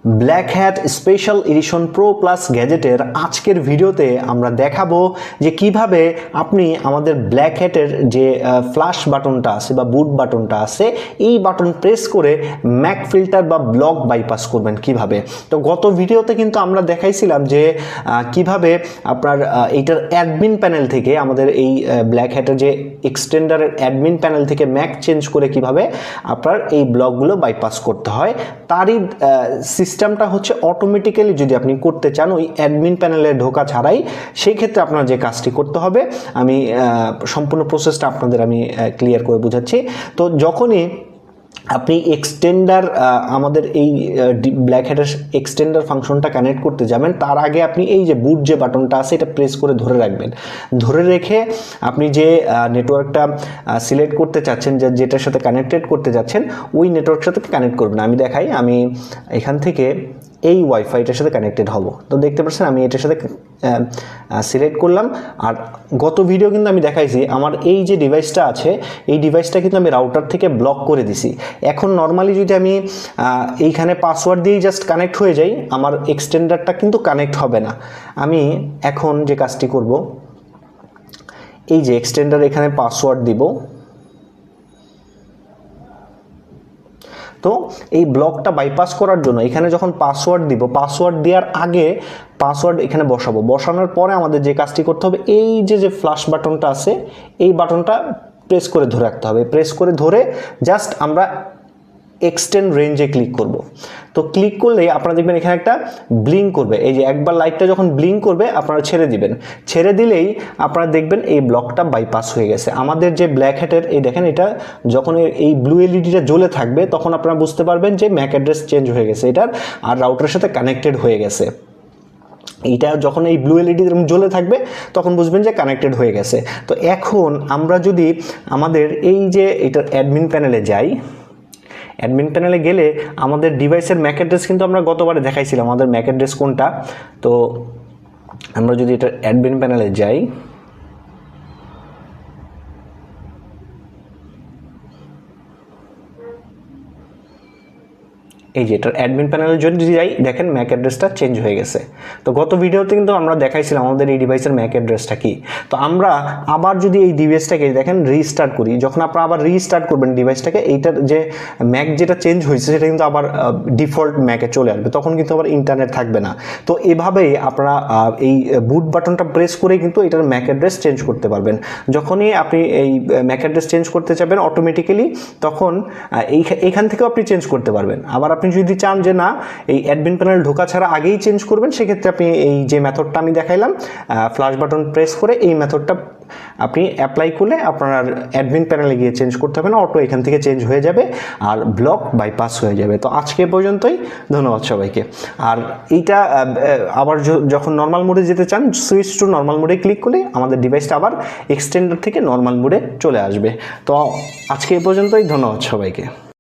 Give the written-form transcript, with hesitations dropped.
Black hat special edition pro plus গ্যাজেটের আজকের ভিডিওতে আমরা দেখাবো যে কিভাবে আপনি আমাদের ব্ল্যাক হ্যাটের যে ফ্ল্যাশ বাটনটা আছে বা বুট বাটনটা আছে এই বাটন প্রেস করে ম্যাক ফিল্টার বা ব্লক বাইপাস করবেন কিভাবে। তো গত ভিডিওতে কিন্তু আমরা দেখাইছিলাম যে কিভাবে আপনার এইটার অ্যাডমিন প্যানেল থেকে আমাদের এই ব্ল্যাক হ্যাটের যে এক্সটেন্ডারের অ্যাডমিন প্যানেল থেকে ম্যাক চেঞ্জ করে কিভাবে আপনার এই ব্লকগুলো বাইপাস করতে হয়। তারই সিস্টেমটা হচ্ছে অটোমেটিক্যালি যদি আপনি করতে চান ওই অ্যাডমিন প্যানেলে ঢোকা ছাড়াই, সেই ক্ষেত্রে আপনার যে কাজটি করতে হবে আমি সম্পূর্ণ প্রসেসটা আপনাদের আমি ক্লিয়ার করে বোঝাচ্ছি। তো যখনই আপনি এক্সটেন্ডার আমাদের এই ব্ল্যাক হ্যাটের এক্সটেন্ডার ফাংশনটা কানেক্ট করতে যাবেন, তার আগে আপনি এই যে বুট যে বাটনটা আছে এটা প্রেস করে ধরে রাখবেন। ধরে রেখে আপনি যে নেটওয়ার্কটা সিলেক্ট করতে চাচ্ছেন, যেটার সাথে কানেক্টেড করতে যাচ্ছেন ওই নেটওয়ার্কের সাথে কানেক্ট করবেন। আমি দেখাই, আমি এখান থেকে এই ওয়াইফাইটার সাথে কানেক্টেড হব। তো দেখতে পাচ্ছেন আমি এটার সাথে সিলেক্ট করলাম। আর গত ভিডিও কিন্তু আমি দেখাইছি আমার এই যে ডিভাইসটা আছে এই ডিভাইসটা কিন্তু আমি রাউটার থেকে ব্লক করে দিছি। এখন নর্মালি যদি আমি এইখানে পাসওয়ার্ড দিয়েই জাস্ট কানেক্ট হয়ে যাই, আমার এক্সটেন্ডারটা কিন্তু কানেক্ট হবে না। আমি এখন যে কাজটি করব, এই যে এক্সটেন্ডার এখানে পাসওয়ার্ড দিব। তো এই ব্লকটা বাইপাস করার জন্য এখানে যখন পাসওয়ার্ড দিব, পাসওয়ার্ড দেওয়ার আগে পাসওয়ার্ড এখানে বসাবো। বসানোর পরে আমাদের যে কাজটি করতে হবে, এই যে ফ্ল্যাশ বাটনটা আছে এই বাটনটা প্রেস করে ধরে রাখতে হবে। প্রেস করে ধরে জাস্ট আমরা এক্সটেন্ড রেঞ্জে ক্লিক করব। তো ক্লিক করলেই আপনারা দেখবেন এখানে একটা ব্লিঙ্ক করবে। এই যে একবার লাইটটা যখন ব্লিঙ্ক করবে আপনারা ছেড়ে দিবেন। ছেড়ে দিলেই আপনারা দেখবেন এই ব্লকটা বাইপাস হয়ে গেছে। আমাদের যে ব্ল্যাক হ্যাটের এই দেখেন, এটা যখন এই ব্লু এলইডিটা জ্বলে থাকবে তখন আপনারা বুঝতে পারবেন যে ম্যাক অ্যাড্রেস চেঞ্জ হয়ে গেছে এটার, আর রাউটারের সাথে কানেক্টেড হয়ে গেছে। এইটা যখন এই ব্লু এলইডি জ্বলে থাকবে তখন বুঝবেন যে কানেক্টেড হয়ে গেছে। তো এখন আমরা যদি আমাদের এই যে এটার অ্যাডমিন প্যানেলে যাই, অ্যাডমিন প্যানেলে গেলে আমাদের ডিভাইসের ম্যাক অ্যাড্রেস কিন্তু আমরা গতবারে দেখাইছিলাম আমাদের ম্যাক অ্যাড্রেস কোনটা। তো আমরা যদি এটা অ্যাডমিন প্যানেলে যাই, এই যে এটার অ্যাডমিন প্যানেলের জন্য যদি যাই দেখেন ম্যাক অ্যাড্রেসটা চেঞ্জ হয়ে গেছে। তো গত ভিডিওতে কিন্তু আমরা দেখাইছিলাম আমাদের এই ডিভাইসের ম্যাক অ্যাড্রেসটা কি। তো আমরা আবার যদি এই ডিভাইসটাকে দেখেন রিস্টার্ট করি, যখন আপনারা আবার রিস্টার্ট করবেন ডিভাইসটাকে, এইটার যে ম্যাক যেটা চেঞ্জ হয়েছে সেটা কিন্তু আবার ডিফল্ট ম্যাকে চলে আসবে, তখন কিন্তু আবার ইন্টারনেট থাকবে না। তো এভাবেই আপনারা এই বুট বাটনটা প্রেস করেই কিন্তু এটার ম্যাক অ্যাড্রেস চেঞ্জ করতে পারবেন। যখনই আপনি এই ম্যাক অ্যাড্রেস চেঞ্জ করতে চাবেন অটোমেটিক্যালি, তখন এইখান থেকেও আপনি চেঞ্জ করতে পারবেন। আবার আপনি যদি চান যে না এই অ্যাডমিন প্যানেল ঢোকা ছাড়া আগেই চেঞ্জ করবেন, সেক্ষেত্রে আপনি এই যে মেথডটা আমি দেখাইলাম ফ্ল্যাশ বাটন প্রেস করে এই মেথডটা আপনি অ্যাপ্লাই করলে আপনার অ্যাডমিন প্যানেলে গিয়ে চেঞ্জ করতে হবে না, অটো এখান থেকে চেঞ্জ হয়ে যাবে আর ব্লক বাইপাস হয়ে যাবে। তো আজকে পর্যন্তই, ধন্যবাদ সবাইকে। আর এইটা আবার যখন নর্মাল মোডে যেতে চান, সুইচ টু নর্মাল মোডে ক্লিক করলে আমাদের ডিভাইসটা আবার এক্সটেন্ডার থেকে নর্মাল মোডে চলে আসবে। তো আজকে পর্যন্তই, ধন্যবাদ সবাইকে।